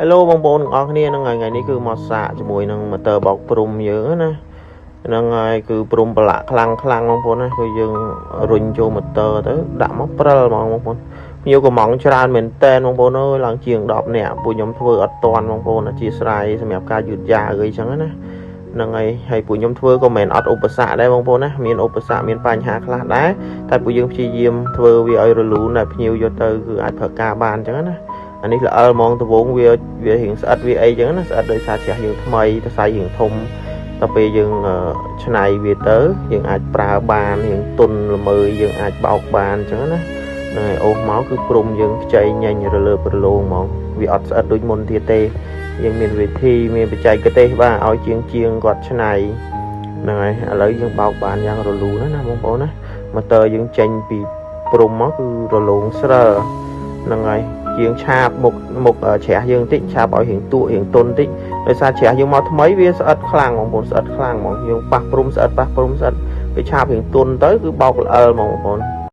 Hello បងប្អូនទាំងអស់គ្នាហ្នឹងហើយថ្ងៃនេះគឺមកសាកជាមួយនឹង motor បោកព្រំយើងណាហ្នឹងហើយគឺព្រំប្រឡាក់ខ្លាំងបងប្អូនណាគឺយើងរុញចូល motor ទៅដាក់មកព្រិលហ្មងបងប្អូនភ្ញៀវកំងច្រើនមែនតែនបងប្អូនអើយឡើងជាង10នាក់ពួកខ្ញុំធ្វើអត់តាន់បងប្អូនអធិស្ឋានសម្រាប់ការយឺតយ៉ាវអីចឹងណាហ្នឹងហើយពួកខ្ញុំធ្វើក៏មិនអត់ឧបសគ្គដែរបងប្អូនណាមានឧបសគ្គមានបញ្ហាខ្លះដែរតែពួកយើងព្យាយាមធ្វើវាឲ្យរលូនតែភ្ញៀវយកទៅគឺអាចប្រើការបានចឹងណាអានេះល្អហ្មងដំបងវារៀងស្អិតវាអីចឹងណាស្អិតដោយសារជ្រះយើងថ្មីទៅសាយយើងធំដល់ពេលយើងឆ្នៃវាទៅយើងអាចប្រើបានរៀងទុនល្មើយើងអាចបោកបានចឹងណាហ្នឹងហើយអូសមកគឺព្រំយើងខ្ចីញញរលើប្រឡងហ្មងវាអត់ស្អិតដូចមុនទៀតទេយើងមានវិធីមានបច្ចេកទេសបាទឲ្យជាងគាត់ឆ្នៃហ្នឹងហើយឥឡូវយើងបោកបានយ៉ាងរលូនណាបងប្អូនណាម៉ូទ័រយើងចេញពីព្រំមកគឺរលោងស្រើហ្នឹងហើយជាងឆាបមុខជ្រះយើងតិចឆាបឲ្យរៀងទួរៀងទុនតិចដោយសារជ្រះយើងមកថ្មីវាស្អិតខ្លាំងបងប្អូនស្អិតខ្លាំងហ្មងយើងប៉ះព្រំស្អិតពេលឆាបរៀងទុនទៅគឺបោកល្អិលហ្មងបងប្អូន